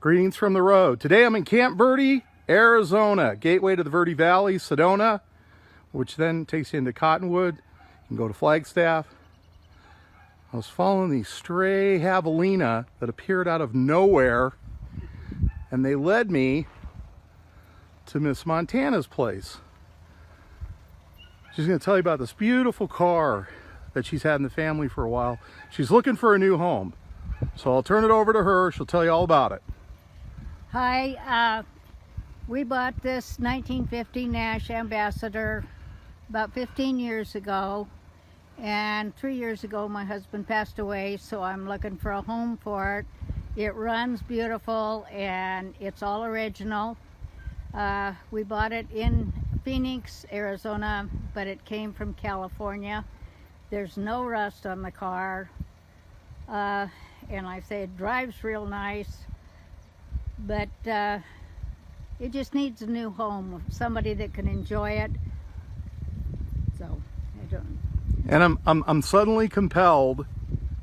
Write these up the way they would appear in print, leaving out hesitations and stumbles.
Greetings from the road. Today I'm in Camp Verde, Arizona, gateway to the Verde Valley, Sedona, which then takes you into Cottonwood. You can go to Flagstaff. I was following these stray javelina that appeared out of nowhere, and they led me to Miss Montana's place. She's going to tell you about this beautiful car that she's had in the family for a while. She's looking for a new home. So I'll turn it over to her. She'll tell you all about it. Hi, we bought this 1950 Nash Ambassador about 15 years ago, and 3 years ago my husband passed away, so I'm looking for a home for it. It runs beautiful and it's all original. We bought it in Phoenix, Arizona, but it came from California. There's no rust on the car, and like I say, it drives real nice. But it just needs a new home, somebody that can enjoy it. So I don't. And I'm suddenly compelled,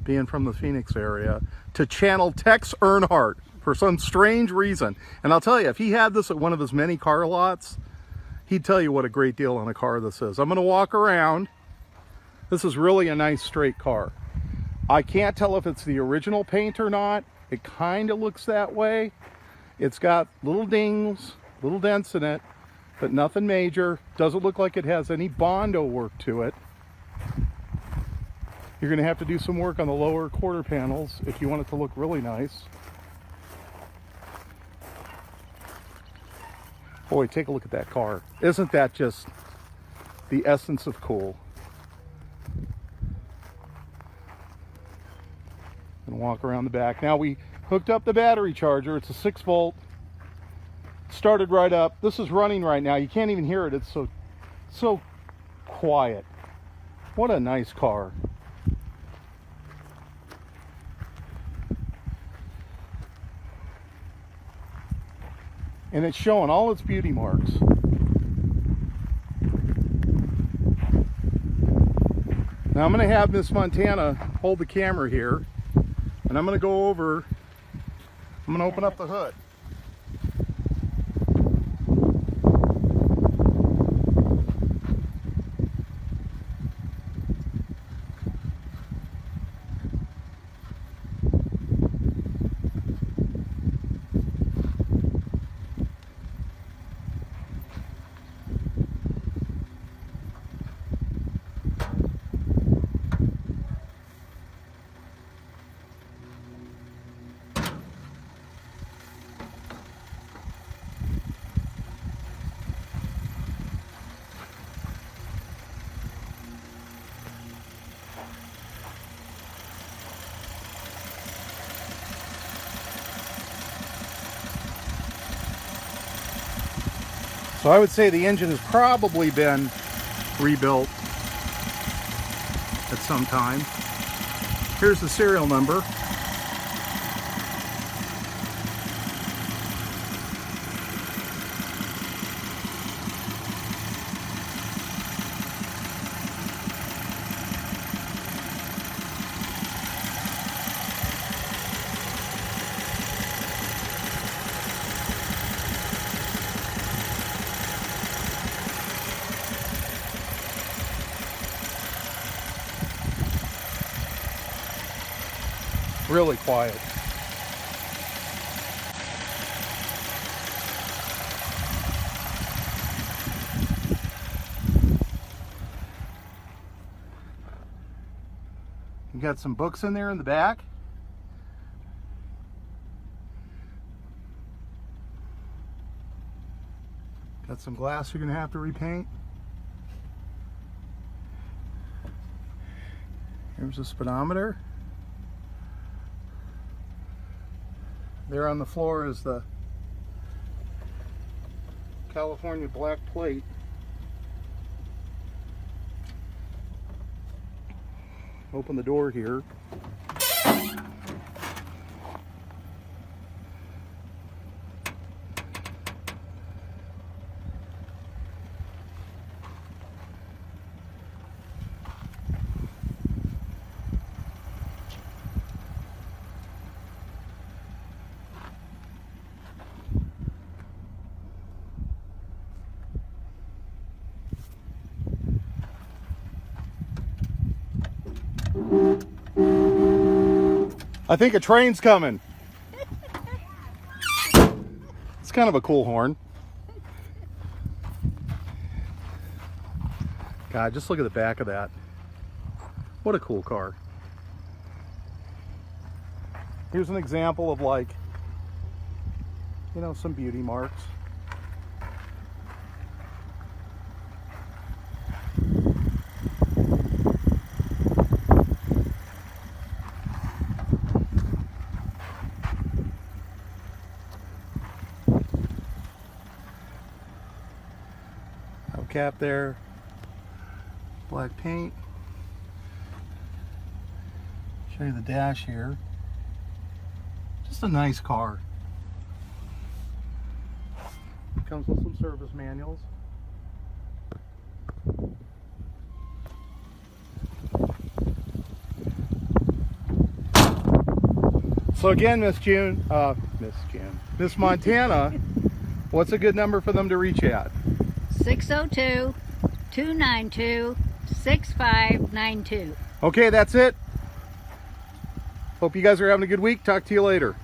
being from the Phoenix area, to channel Tex Earnhardt for some strange reason. And I'll tell you, if he had this at one of his many car lots, he'd tell you what a great deal on a car this is. I'm going to walk around. This is really a nice straight car. I can't tell if it's the original paint or not. It kind of looks that way. It's got little dings, little dents in it, but nothing major. Doesn't look like it has any Bondo work to it. You're going to have to do some work on the lower quarter panels if you want it to look really nice. Boy, take a look at that car. Isn't that just the essence of cool? And walk around the back. Now we hooked up the battery charger. It's a 6-volt. Started right up. This is running right now. You can't even hear it. It's so quiet. What a nice car. And it's showing all its beauty marks. Now I'm going to have Miss Montana hold the camera here, and I'm going to go over. I'm going to open up the hood. So I would say the engine has probably been rebuilt at some time. Here's the serial number. Really quiet. You got some books in there in the back. Got some glass you're going to have to repaint. Here's a speedometer. There on the floor is the California black plate. Open the door here. I think a train's coming. It's kind of a cool horn. God, just look at the back of that. What a cool car. Here's an example of, like, you know, some beauty marks. Cap there, black paint. Show you the dash here. Just a nice car. Comes with some service manuals. So again, Miss Montana, what's a good number for them to reach at? 602-292-6592. Okay, that's it. Hope you guys are having a good week. Talk to you later.